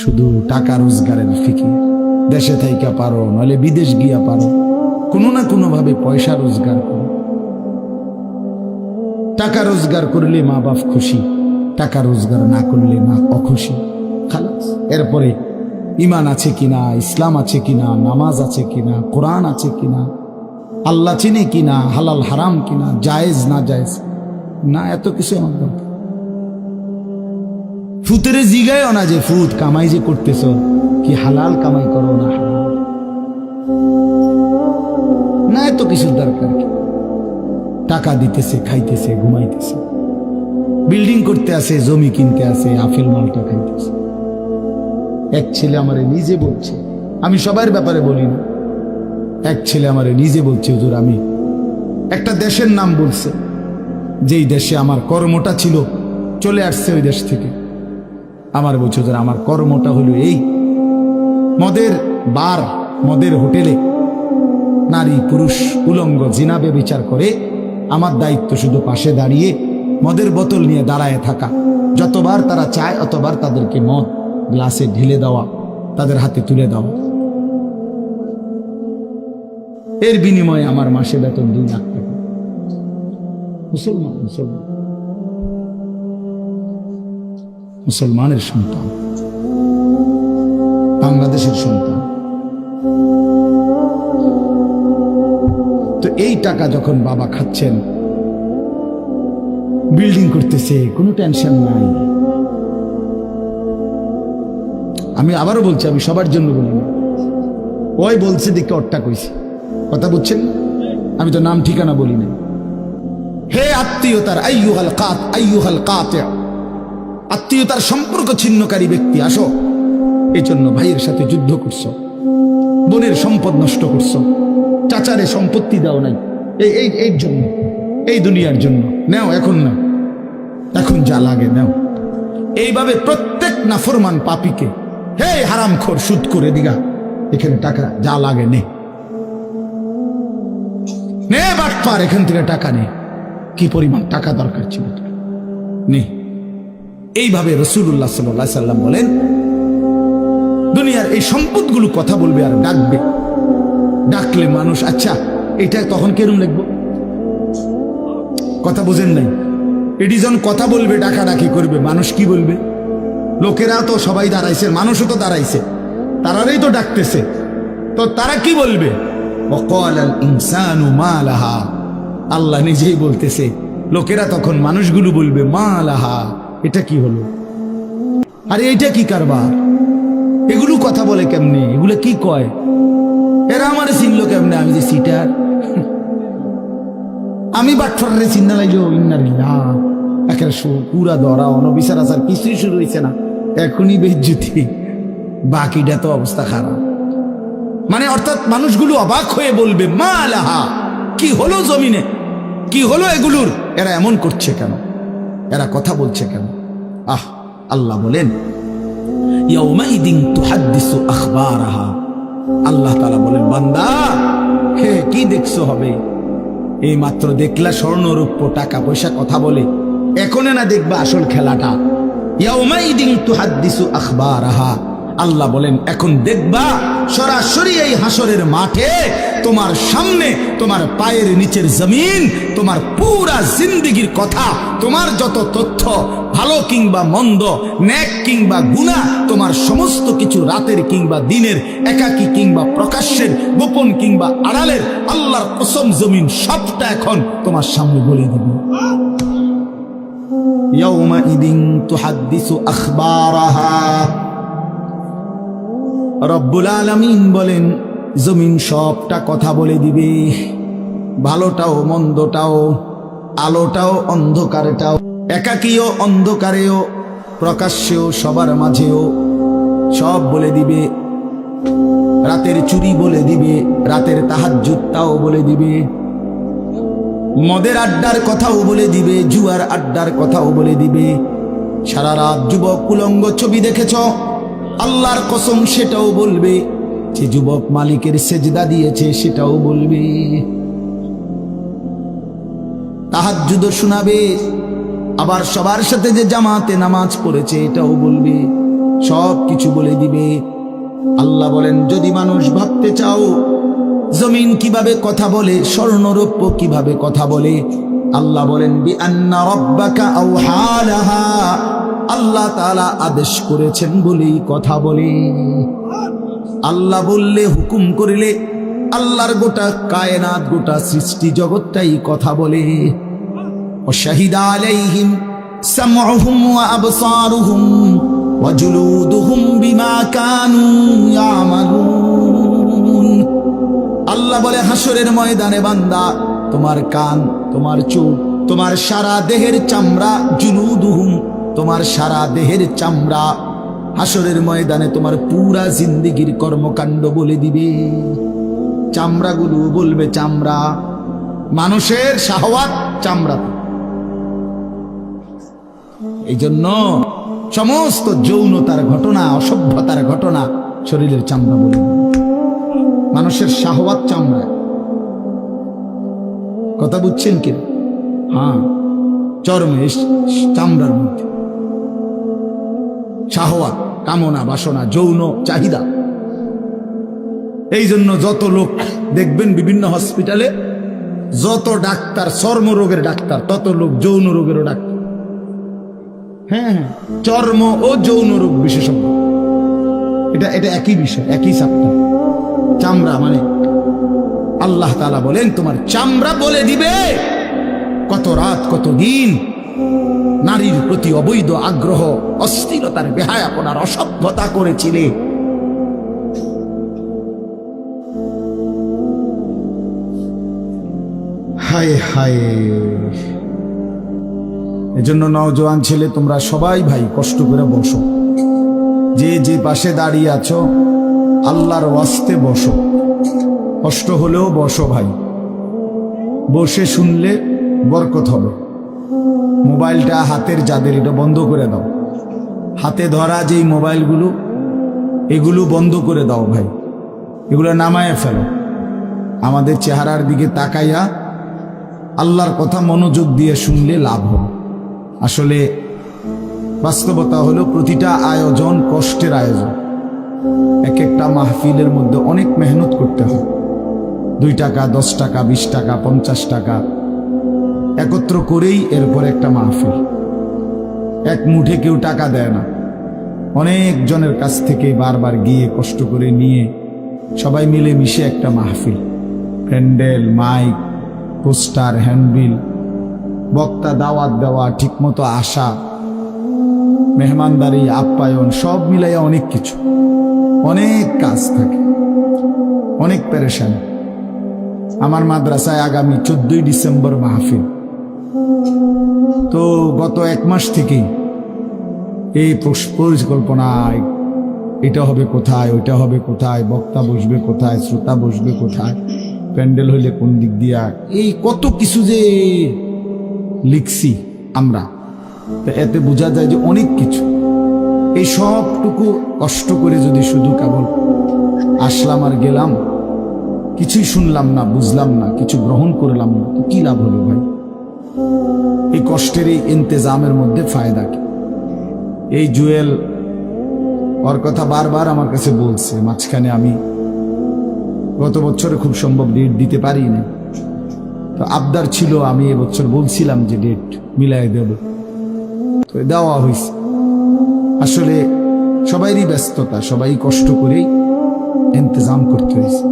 শুধু টাকা রোজগারের ফিকির। দেশে থাইকা পারো, নাহলে বিদেশ গিয়া পারো, কোনো না কোনো ভাবে পয়সা রোজগার করো। টাকা রোজগার করলে মা বাপ খুশি, টাকা রোজগার না করলে মা অখুশি। খালাস। এরপরে ইমান আছে কিনা, ইসলাম আছে কিনা, নামাজ আছে কিনা, কোরআন আছে কিনা, আল্লাহ চিনে কিনা, হালাল হারাম কিনা, জায়েজ না জায়েজ না, এত কিছু আমার দরকার। ফুতের জিগায়ও না যে ফুত কামাই যে করতেছ, কি হালাল কামাই করো না হালাল না, এত কিছুর দরকার কি? টাকা দিতেছে, খাইতেছে, ঘুমাইতেছে, বিল্ডিং করতে আসে, জমি কিনতে আসে, আফেল মালটা খাইতেছে। এক ছেলে আমারে নিজে বলছে, আমি সবার ব্যাপারে বলি না, এক ছেলে আমারে নিজে বলছে, হুজুর আমি একটা দেশের নাম বলছে, যেই দেশে আমার কর্মটা ছিল, চলে আসছে ওই দেশ থেকে। আমার বলছে, হুজুর আমার কর্মটা হলো এই, মদের বার, মদের হোটেলে নারী পুরুষ উলঙ্গ জিনাবে বিচার করে, আমার দায়িত্ব শুধু পাশে দাঁড়িয়ে মদের বোতল নিয়ে দাঁড়ায় থাকা, যতবার তারা চায় অতবার তাদেরকে মদ গ্লাসে ঢেলে দেওয়া, তাদের হাতে তুলে দেওয়া। এর বিনিময়ে আমার মাসে বেতন 2 লাখ টাকা। মুসলমান মুসলমান মুসলমানের সন্তান, বাংলাদেশের সন্তান। তো এই টাকা যখন বাবা খাচ্ছেন, বিল্ডিং করতেছে, কোনো টেনশন নাই। আমি আবারও বলছি, আমি সবার জন্য বলি না, ওই বলছে দেখে অট্টা কইছি, কথা বুঝছেন? আমি তো নাম ঠিকানা বলি না। হে আত্মীয়তার আইয়ুহাল কাতি', আত্মীয়তার সম্পর্ক ছিন্নকারী ব্যক্তি, আসো। এই জন্য ভাইয়ের সাথে যুদ্ধ করছো, বোনের সম্পদ নষ্ট করছো, চাচারে সম্পত্তি দাও নাই, এই জন্য, এই দুনিয়ার জন্য নাও, এখন না, এখন যা লাগে নাও। এইভাবে প্রত্যেক নাফরমান পাপীকে, হে হারামখোর সুদ করে দিগা, এখানে টাকা যা লাগে নে, নে বাটপার, এখান থেকে টাকা নে, কি পরিমাণ টাকা দরকার ছিল নে। এইভাবে রাসূলুল্লাহ সাল্লাল্লাহু আলাইহি সাল্লাম বলেন, দুনিয়ার এই সম্পদগুলো কথা বলবে আর ডাকবে, ডাকলে মানুষ আচ্ছা এটা তখন কেরম লিখবো, কথা বুঝেন নাই? এটি যখন কথা বলবে, ডাকাডাকি করবে, মানুষ কি বলবে? লোকেরা তো সবাই দাঁড়াইছে, মানুষও তো দাঁড়াইছে, তারাই তো ডাকতেছে, তো তারা কি বলবে? ওয়াকালাল ইনসানু মা লাহা, আল্লাহ নিজেই বলতেছে, লোকেরা তখন মানুষগুলো বলবে মা লাহা, এটা কি হলো, আরে এটা কি কারবার, এগুলো কথা বলে কেমনে, এগুলো কি কয়, এরা আমার চিনলো কেমনে, আমি যে সিটার, আমি বাটফারে চিন্তা লাগলো, ইন্নালিল্লাহ, একেবারে পুরা ধরা অনবিচার আচার কিছুই শুরু হয়েছে না, এখনই বেজ্জুতি, বাকিটা তো অবস্থা খারাপ। মানে অর্থাৎ মানুষগুলো অবাক হয়ে বলবে মা লাহা, কি হলো জমিনে, কি হলো এগুলোর, এরা এমন করছে কেন, এরা কথা বলছে কেন? আল্লাহ বলেন ইয়াউমাইদিন তুহাদ্দিসু আখবারাহা, আল্লাহ তাআলা বলেন বান্দা হে কি দেখছো হবে, এই মাত্র দেখলা স্বর্ণ রূপ্য টাকা পয়সা কথা বলে, এখনে না দেখবা আসল খেলাটা। ইয়াউমাইদিন তুহাদ্দিসু আখবারাহা, আল্লাহ বলেন এখন দেখবা সরাসরি এই হাসরের মাঠে তোমার সামনে, তোমার পায়ের নিচের জমিন, তোমার পুরা জিন্দেগীর কথা, তোমার যত তথ্য, ভালো কিংবা মন্দ, নেক কিংবা গুনাহ, তোমার সমস্ত কিছু রাতের কিংবা দিনের, একাকী কিংবা প্রকাশ্যের, গোপন কিংবা আড়ালের, আল্লাহর কসম জমিন সবটা এখন তোমার সামনে বলে দিবে। ইয়াউমাইদিন তুহাদ্দিসু আখবারাহা, রব্বুল আলামিন বলেন জমিন সবটা কথা বলে দিবে, ভালোটাও মন্দটাও, আলোটাও অন্ধকারটাও, একাকীও অন্ধকারেও, প্রকাশ্যেও সবার মাঝেও সব বলে দিবে। রাতের চুরি বলে দিবে, রাতের তাহাজ্জুদটাও বলে দিবে, মদের আড্ডার কথাও বলে দিবে, জুয়ার আড্ডার কথাও বলে দিবে। সারা রাত যুবক উলঙ্গ ছবি দেখেছ, আল্লাহর কসম সেটাও বলবে, যে যুবক মালিকের সেজদা দিয়েছে সেটাও বলবে, তাহাজ্জুদ শোনাবে, আবার সবার সাথে যে জামাতে নামাজ পড়েছে এটাও বলবে, সব কিছু বলে দিবে। আল্লাহ বলেন, যদি মানুষ ভাবতে চাও জমিন কিভাবে কথা বলে, স্বর্ণরৌপ্য কিভাবে কথা বলে, আল্লাহ বলেন বিআন্না রাব্বাকা আওহা লাহা, আল্লাহ তাআলা আদেশ করেছেন বলেই কথা বলে। আল্লাহ বললে, হুকুম করিলে আল্লাহর গোটা কায়নাত, গোটা সৃষ্টি জগৎটাই কথা বলে। ওয়াশাহিদা আলাইহিম সামউহুম ওয়া আবসারুহুম ওয়া জুলুদুহুম বিমা কানু ইয়ামালুন। আল্লাহ বলে, হাসরের ময়দানে বান্দা, তোমার কান, তোমার চোখ, তোমার সারা দেহের চামড়া, জুলুদুহুম, তোমার সারা দেহের চামড়া, হাসরের ময়দানে তোমার পুরা জিন্দেগির কর্মকাণ্ড বলে দিবে। চামড়াগুলো বলবে, চামড়া, মানুষের শাহওয়াত চামড়া। এই জন্য সমস্ত যৌনতার ঘটনা, অসভ্যতার ঘটনা শরীরের চামড়া বলে দিবে। মানুষের শাহওয়াত চামড়া। কথা বুঝছেন কি? হ্যাঁ, চর্মে, চামড়ার মধ্যে শাহওয়াত, কামনা, বাসনা, যৌন চাহিদা। এই জন্য যত লোক দেখবেন বিভিন্ন হসপিটালে, যত ডাক্তার চর্মরোগের ডাক্তার, তত লোক যৌন রোগেরও ডাক্তার। হ্যাঁ, চর্ম ও যৌন রোগ বিশেষজ্ঞ, এটা একই বিষয়, একই চাপ্টার। চামড়া মানে আল্লাহ তাআলা বলেন, তোমার চামড়া বলে দিবে কত রাত, কত দিন নারীর প্রতি অবৈধ আগ্রহ, অস্থিরতার, বেহায়াপনার, অসভ্যতা করেছিলে। হায় হায়। এজন্য নওজোয়ান ছেলে, তোমরা সবাই ভাই কষ্ট করে বসো, যে যে পাশে দাঁড়িয়ে আছো আল্লাহর ওয়াস্তে বসো, কষ্ট হলেও বসো ভাই, বসে শুনলে বরকত হবে। মোবাইলটা হাতের যাদের, এটা বন্ধ করে দাও। হাতে ধরা যেই মোবাইলগুলো, এগুলো বন্ধ করে দাও ভাই, এগুলো নামায় ফেলো। আমাদের চেহারার দিকে তাকাইয়া আল্লাহর কথা মনোযোগ দিয়ে শুনলে লাভ হবে। আসলে বাস্তবতা হলো, প্রতিটা আয়োজন কষ্টের আয়োজন। এক একটা মাহফিলের মধ্যে অনেক মেহনত করতে হয়। 2 টাকা, 10 টাকা, 20 টাকা, 50 টাকা একত্র করেই এরপর একটা মাহফিল। এক মুঠে কেউ টাকা দেয় না, অনেক জনের কাছ থেকে বারবার গিয়ে কষ্ট করে নিয়ে সবাই মিলে মিশে একটা মাহফিল। প্যান্ডেল, মাইক, পোস্টার, হ্যান্ডবিল, বক্তা, দাওয়াত দেওয়া, ঠিকমতো আসা, মেহমানদারি, আপ্যায়ন, সব মিলাইয়া অনেক কিছু, অনেক কাজ থাকে, অনেক পেরেশানি। আমার মাদ্রাসায় আগামী 14ই ডিসেম্বর মাহফিল। তো গত 1 মাস থেকেই এই পরিকল্পনায়, এটা হবে কোথায়, ওইটা হবে কোথায়, বক্তা বসবে কোথায়, শ্রোতা বসবে কোথায়, প্যান্ডেল হইলে কোন দিক দিয়া, এই কত কিছু যে লিখছি আমরা। এতে বোঝা যায় যে অনেক কিছু। এই সবটুকু কষ্ট করে যদি শুধু কেবল আসলাম আর গেলাম, কিছুই শুনলাম না, বুঝলাম না, কিছু গ্রহণ করলাম না, তো কি লাভ হলো ভাই? এই কষ্টের এই ইন্তেজামের মধ্যে ফায়দা কি? এই জুয়েল ওর কথা বারবার আমার কাছে বলছে। মাঝখানে আমি গত বছরে খুব সম্ভব ডেট দিতে পারি না, তো আবদার ছিল, আমি এবছর বলছিলাম যে ডেট মিলাই দেব, তো দেওয়া হয়েছে। আসলে সবাইরই ব্যস্ততা, সবাই কষ্ট করেই ইন্তজাম করতে হয়েছে।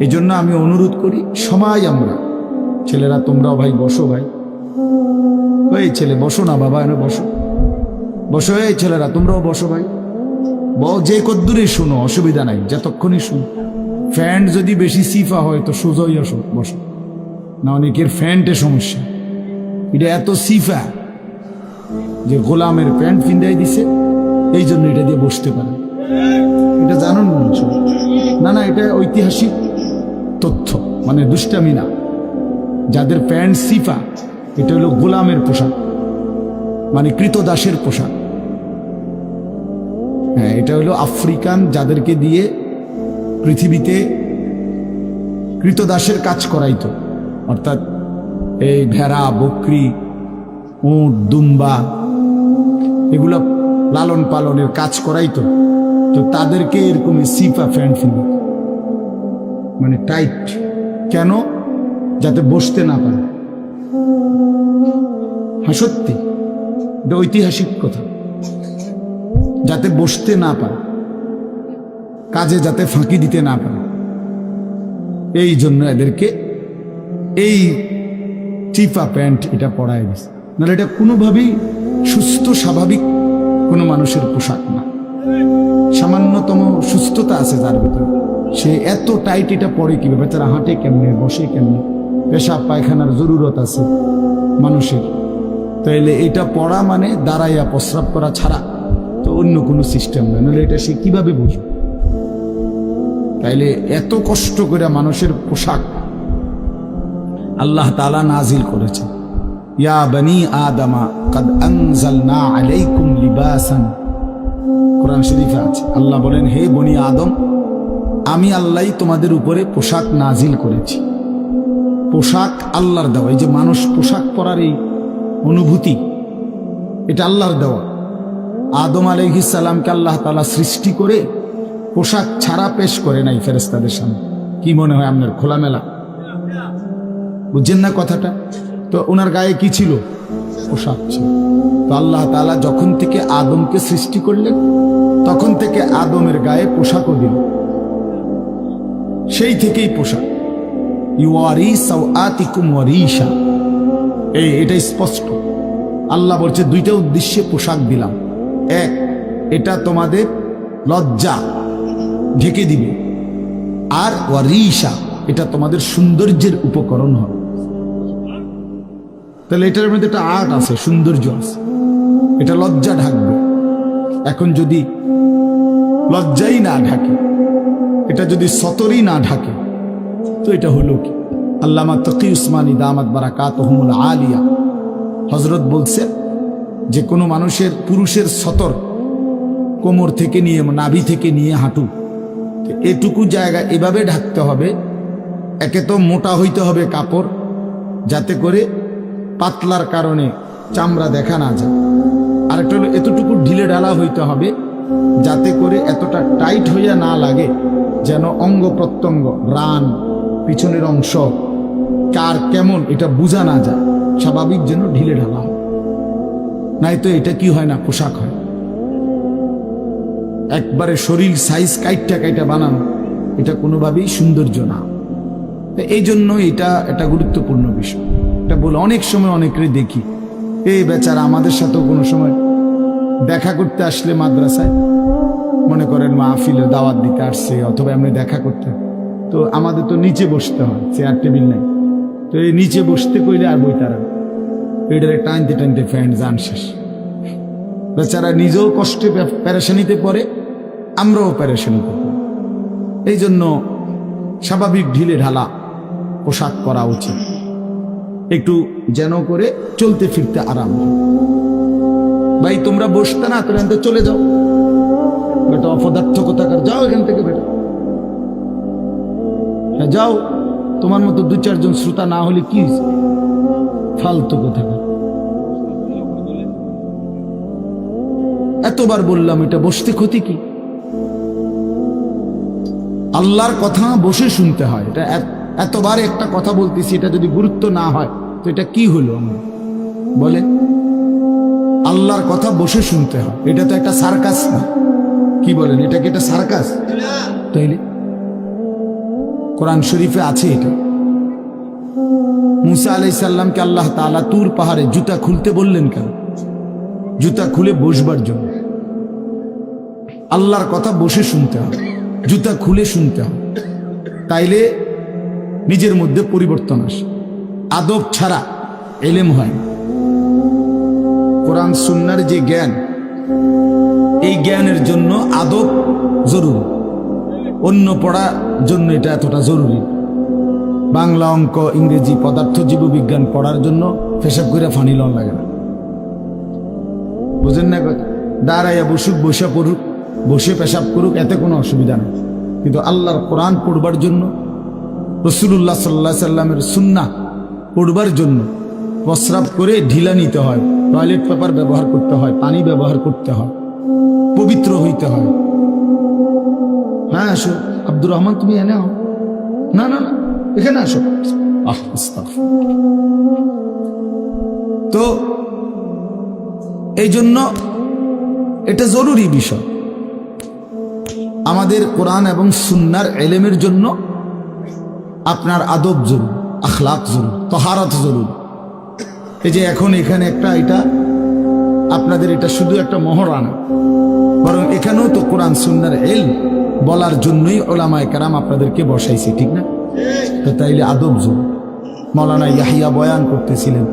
এই জন্য আমি অনুরোধ করি, সবাই আমরা ছেলেরা, তোমরাও ভাই বসো, ভাই ওই ছেলে বসো না বাবা, এনে বসো, বসো। এই ছেলেরা তোমরাও বসো ভাই, যে কদ্দুরে শুনো, অসুবিধা নাই, যতক্ষণই শুনো। ফ্যান্ট যদি বেশি সিফা হয় তো সোজাই আসো, বসো না। অনেকের ফ্যান্টে সমস্যা, এটা এত সিফা যে গোলামের প্যান্ট ফিন্দাই দিছে, এই জন্য এটা দিয়ে বসতে পারে। এটা জানুন না? না, এটা ঐতিহাসিক তথ্য, মানে দুষ্টামি না। যাদের প্যান্ট সিফা, এটা হলো গোলামের পোশাক, মানে কৃতদাসের পোশাক। হ্যাঁ, এটা হলো আফ্রিকান, যাদেরকে দিয়ে পৃথিবীতে কৃতদাসের কাজ করাইতো, অর্থাৎ এই ভেড়া, বকরি, উট, দুম্বা, এগুলো লালন পালনের কাজ করাইতো, তো তাদেরকে এরকম সিপা প্যান্ট ফিল, মানে টাইট, কেন? যাতে বসতে না পারে। হ্যাঁ সত্যি, এটা ঐতিহাসিক কথা, যাতে বসতে না পারে, কাজে যাতে ফাঁকি দিতে না পারে, এই জন্য এদেরকে এই চিপা প্যান্ট এটা পরায় দিছে। নাহলে এটা কোনোভাবেই সুস্থ স্বাভাবিক কোনো মানুষের পোশাক না। সামান্যতম সুস্থতা আছে যার ভিতরে, সে এত টাইট এটা পরে কিভাবে? বেচারা হাঁটে কেমনে, বসে কেমনে, পেশাব পায়খানার জরুরত আছে মানুষের, তাইলে এটা পড়া মানে দাঁড়াইয়া প্রস্রাব করা ছাড়া তো অন্য কোনো সিস্টেম নয়, নাহলে এটা সে কিভাবে বুঝবে? তাইলে এত কষ্ট করে মানুষের পোশাক আল্লাহ তাআলা নাজিল করেছে। ইয়া বনি আদমা কাদ আনজালনা আলাইকুম লিবাসান, কোরআন শরীফে আছে। আল্লাহ বলেন, হে বনি আদম, আমি আল্লাহ তোমাদের উপরে পোশাক নাজিল করেছি। পোশাক আল্লাহর দেওয়া। এই যে মানুষ পোশাক পরার এই অনুভূতি, এটা আল্লাহর দেওয়া। আদম আলাইহিস সালামকে আল্লাহ তাআলা সৃষ্টি করে পোশাক ছাড়া পেশ করে নাই ফেরেশতাদের সামনে। কি মনে হয় আপনার? খোলামেলা, বুঝছেন না কথাটা? তো ওনার গায়ে কি ছিল? পোশাক ছিল। তো আল্লাহ তাআলা যখন থেকে আদমকে সৃষ্টি করলেন, তখন থেকে আদমের গায়ে পোশাকও দিল, সেই থেকেই পোশাক। ইউয়ারি সাওআতিকুম ওয়ারিশা, এটা স্পষ্ট। আল্লাহ বলছে দুইটা উদ্দেশ্যে পোশাক দিলাম। এক, এটা তোমাদের লজ্জা ঢেকে দিবে, আর ওয়ারিশা, এটা তোমাদের সৌন্দর্যের উপকরণ হবে। তাহলে এটার মধ্যে একটা আর্ট আছে, সৌন্দর্য আছে, এটা লজ্জা ঢাকবে। এখন যদি লজ্জাই না ঢাকে, এটা যদি সতরই না ঢাকে, তো এটা হলো কি? আল্লামা তকি উসমানী দামাত বারাকাতুহুমুল আলিয়া হযরত বলছে যে কোনো মানুষের, পুরুষের সতর কোমর থেকে নিয়ে, নাভি থেকে নিয়ে হাঁটু, এটুকু জায়গা এভাবে ঢাকতে হবে। একে তো মোটা হইতে হবে কাপড়, যাতে করে পাতলার কারণে চামড়া দেখা না যায়। আরেকটা হলো এতটুকু ঢিলে ঢালা হইতে হবে, যাতে করে এতটা টাইট হইয়া না লাগে, যেন অঙ্গ প্রত্যঙ্গ, রান, পিছনের অংশ কার কেমন এটা বোঝা না যায়। স্বাভাবিক যেন ঢিলে ঢালা হয়, নাই তো এটা কি হয় না, পোশাক হয়। একবারে শরীর সাইজ কাইটা কাইটা বানানো, এটা কোনোভাবেই সৌন্দর্য না। এই জন্য এটা একটা গুরুত্বপূর্ণ বিষয়। এটা বলে অনেক সময় অনেকেরই দেখি, এই বেচারা আমাদের সাথেও কোনো সময় দেখা করতে আসলে মাদ্রাসায়, মনে করেন মাহফিলে দাওয়াত দিতে আসছে, অথবা এমনি দেখা করতে, তো আমাদের তো নিচে বসতে হয়, চেয়ার টেবিল নাই। তো এই নিচে বসতে কইলে আর বই তারা এটারে টানতে টানতে ফ্যান জান শেষ। বেচারা নিজেও কষ্টে প্যারেশানিতে পড়ে, আমরাও প্যারেশানিতে পড়ি। এই জন্য স্বাভাবিক ঢিলে ঢালা পোশাক পরা উচিত, একটু যেন করে চলতে ফিরতে আরাম হয়। ভাই তোমরা বসতে না, তোরা এখান চলে যাও, বেটা অপদার্থ কোথাকার, যাও এখান থেকে বেটা, হ্যাঁ যাও। তোমার মতো দু চারজন শ্রোতা না হলে কি ফালতু কোথাকার। এতবার বললাম, এটা বসতে ক্ষতি কি? আল্লাহর কথা বসে শুনতে হয়। এটা এতবার একটা কথা বলতেছি, এটা যদি গুরুত্ব না হয় তো এটা কি হলো? আমরা বলে আল্লাহর কথা বসে শুনতে হয়, এটা তো একটা সার্কাস না। কি বলেন, এটা কি একটা সার্কাস? তাইলে কোরআন শরীফে আছে এটা। মুসা আলাইহিস সালামকে আল্লাহ তাআলা তুর পাহাড়ে জুতা খুলতে বললেন কেন? জুতা খুলে বসবার জন্য। আল্লাহর কথা বসে শুনতে হয়, জুতা খুলে শুনতে হয়, তাইলে নিজের মধ্যে পরিবর্তন আসে। আদব ছাড়া এলেম হয় না। কোরআন সুন্নাহর যে জ্ঞান, এই জ্ঞানের জন্য আদব জরুরি, অন্য পড়ার জন্য এটা এতটা জরুরি। বাংলা, অঙ্ক, ইংরেজি, পদার্থ, জীববিজ্ঞান পড়ার জন্য পেশাব করে ফানি লন লাগে না, বুঝেন না? দাঁড়াইয়া বসুক, বসে পড়ুক, বসে পেশাব করুক, এতে কোনো অসুবিধা নেই। কিন্তু আল্লাহর কোরআন পড়বার জন্য, রাসূলুল্লাহ সাল্লাল্লাহু আলাইহি সাল্লামের সুন্নাহ পড়বার জন্য প্রস্রাব করে ঢিলা নিতে হয়, টয়লেট পেপার ব্যবহার করতে হয়, পানি ব্যবহার করতে হয়, পবিত্র হইতে হয়। হ্যাঁ আসো আব্দুর রহমান, তুমি এনে আও। না না না, এখানে আসো। তো এই জন্য এটা জরুরি বিষয়। আমাদের কোরআন এবং সুন্নাহর ইলমের জন্য আপনার আদব জরুরি, আখলাক জরুরি, তাহারাত জরুরি। এই যে এখন এখানে একটা, এটা আপনাদের এটা শুধু একটা মহরানা, বরং এখানেও তো কোরআন সুন্নাহর ইলম বলার জন্যই উলামায়ে কেরাম আপনাদেরকে বসাইছে, ঠিক না? তো তাইলে আদব জরুরি। মাওলানা ইয়াহিয়া বয়ান করতেছিলেন,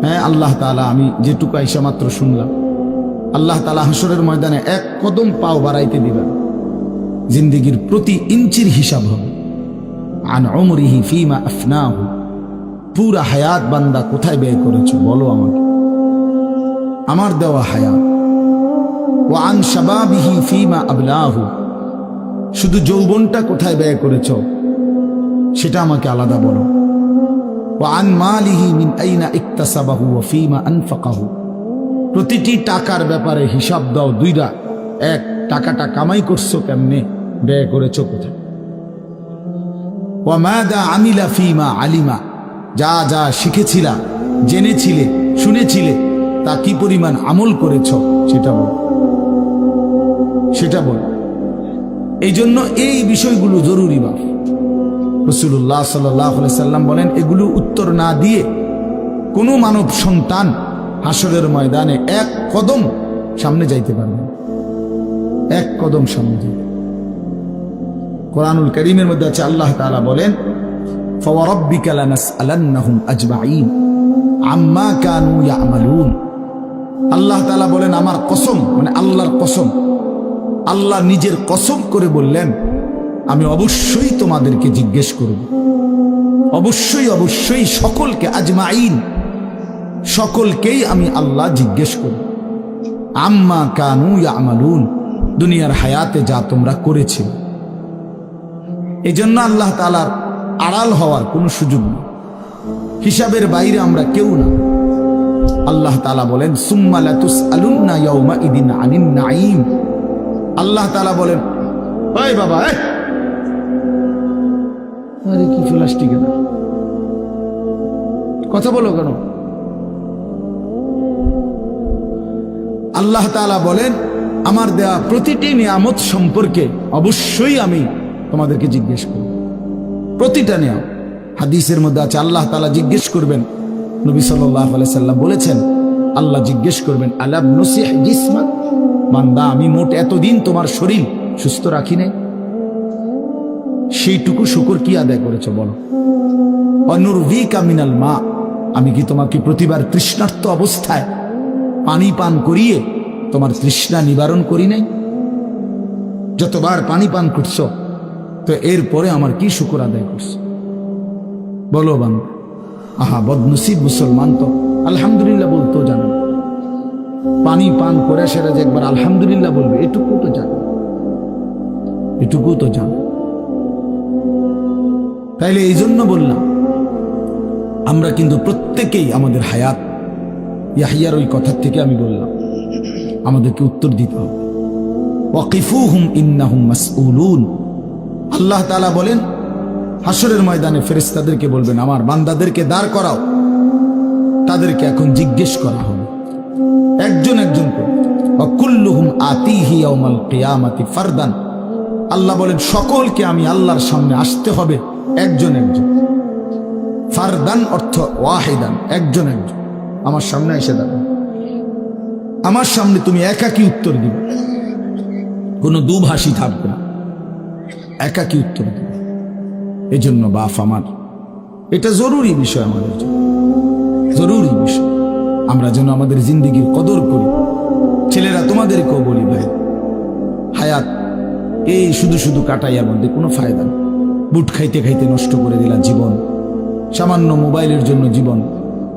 হ্যাঁ আল্লাহ তাআলা, আমি যেটুকু আইসা মাত্র শুনলাম, আল্লাহ তাআলা হাসরের ময়দানে এক কদম পাও বাড়াইতে দিবেন, জিন্দেগির প্রতি ইঞ্চির হিসাব হবে। আন উমরিহি ফীমা আফনাহু, পুরা হায়াত বান্দা কোথায় ব্যয় করেছো বলো আমাকে, আমার দেওয়া হায়াত। ওয়া আন শাবাবিহি ফীমা আবলাহু, শুধু যৌবনটা কোথায় ব্যয় করেছো সেটা আমাকে আলাদা বলো। ওয়া আন মালিহি মিন আইনা ইকতাসাবাহু ওয়া ফীমা আনফাকাহু, প্রতিটি টাকার ব্যাপারে হিসাব দাও দুইটা। এক, টাকাটা কামাই করছো কেমনে, ব্যয় করেছো কোথায়। ওয়া মাযা আমিলা ফীমা আলিমা, যা যা শিখেছিলা, জেনেছিলে, শুনেছিলে, তা কি পরিমাণ আমল করেছো সেটা বল, সেটা বল। এই জন্য এই বিষয়গুলো জরুরি। বাপ রাসূলুল্লাহ সাল্লাল্লাহু আলাইহি সাল্লাম বলেন, এগুলো উত্তর না দিয়ে কোনো মানব সন্তান হাসরের ময়দানে এক কদম সামনে যাইতে পারবে, এক কদম সামনে যাইতে। কোরআনুল কারীমের মধ্যে আছে, আল্লাহ তাআলা বলেন, ফাওয়ারাব্বিকা লানাসআলান্নাহুম আজমাইন আম্মা কানু ইয়ামালুন। আল্লাহ তাআলা বলেন, আমার কসম, মানে আল্লাহর কসম, আল্লাহ নিজের কসম করে বললেন, আমি অবশ্যই তোমাদেরকে জিজ্ঞেস করব, অবশ্যই অবশ্যই সকলকে, আজমাইন, সকলকেই আমি আল্লাহ জিজ্ঞেস করব, আম্মা কানু ইয়ামালুন, দুনিয়ার হায়াতে যা তোমরা করেছিল। এই জন্য আল্লাহ তাআলার আড়াল হওয়ার কোনো সুযোগ নেই, হিসাবের বাইরে আমরা কেউ না। আল্লাহ তাআলা বলেন, সুম্মা লাতুসআলুন্না ইয়াউমাইদিন আনিন নাঈম। আল্লাহ তাআলা বলেন, ওই বাবা, আরে কি প্লাস্টিক, কথা বলো কেন? আল্লাহ তাআলা বলেন, আমার দেয়া প্রতিটি নিয়ামত সম্পর্কে অবশ্যই আমি তোমাদেরকে জিজ্ঞেস করব, প্রতিটা নিয়ামত। হাদিসের মধ্যে আছে, আল্লাহ তাআলা জিজ্ঞেস করবেন, নবী সাল্লাল্লাহু আলাইহি সাল্লাম বলেছেন, আল্লাহ জিজ্ঞেস করবেন, আলাম নুসিহ জিসমাক, বান্দা আমি মোট এতদিন তোমার শরীর সুস্থ রাখি নাই, সেইটুকু শুকর কি আদায় করেছো বলো। অনুরভিকা মিনাল মা, আমি কি তোমাকে প্রতিবার তৃষ্ণার্ত অবস্থায় পানি পান করিয়ে তোমার তৃষ্ণা নিবারণ করি নাই? যতবার পানি পান করছো, তো এরপরে আমার কি শুকর আদায় করছো বলো বান্দা। আহা বদনসিব মুসলমান তো আলহামদুলিল্লাহ বলতেও জানে, পানি পান করে সেটা যে একবার আলহামদুলিল্লাহ বলবে এটুকু তো জানে, এটুকু তো জানে। তাইলে এই জন্য বললাম, আমরা কিন্তু প্রত্যেকেই আমাদের হায়াত, ইয়াহিয়ার ওই কথার থেকে আমি বললাম, আমাদেরকে উত্তর দিতে হবে। ওয়াকিফুহুম ইন্নাহুম মাসউলুন। আল্লাহ তাআলা বলেন, হাসরের ময়দানে ফেরেশতাদেরকে বলবেন, আমার বান্দাদেরকে দাঁড় করাও, তাদেরকে এখন জিজ্ঞেস করা হবে একজন একজন করে। ওয়াকুল্লুহুম আতিহি ইয়াউমাল কিয়ামাতি ফারদান। আল্লাহ বলেন, সকলকে আমি আল্লাহর সামনে আসতে হবে একজন একজন। ফারদান অর্থ ওয়াহিদান, একজন একজন আমার সামনে এসে দাঁড়াবে, আমার সামনে তুমি একাকী উত্তর দিবে, কোনো দুভাষী থাকবে না, একাকী উত্তর দিবে। এই জন্য বাপ আমার, এটা জরুরি বিষয়, আমাদের জন্য জরুরি বিষয়। আমরা যেন আমাদের জিন্দেগির কদর করি। ছেলেরা তোমাদেরকেও বলি, ভাই হায়াত এই শুধু শুধু কাটাইয়া মধ্যে কোনো ফায়দা নেই। বুট খাইতে খাইতে নষ্ট করে দিলা জীবন, সামান্য মোবাইলের জন্য জীবন।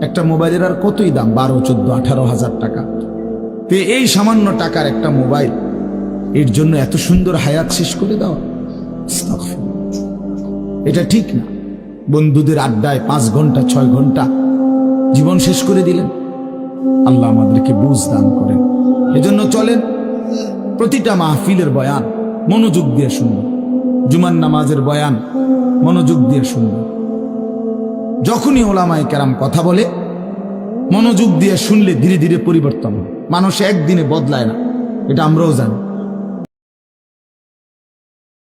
একটা মোবাইলের আর কতই দাম, 12, 14, 18 হাজার টাকা। তো এই সামান্য টাকার একটা মোবাইল, এর জন্য এত সুন্দর হায়াত শেষ করে দাও, এটা ঠিক না। বন্ধুদের আড্ডায় 5 ঘন্টা 6 ঘন্টা জীবন শেষ করে দিলেন। আল্লাহ আমাদেরকে বুঝ দান করেন। এজন্য চলেন প্রতিটা মাহফিলের বয়ান মনোযোগ দিয়ে শুনবে, জুমার নামাজের বয়ান মনোযোগ দিয়ে শুনবে। যখনই ওলামায়ে কেরাম কথা বলে মনোযোগ দিয়ে শুনলে ধীরে ধীরে পরিবর্তন হয়। মানুষ একদিনে বদলায় না, এটা আমরাও জানি।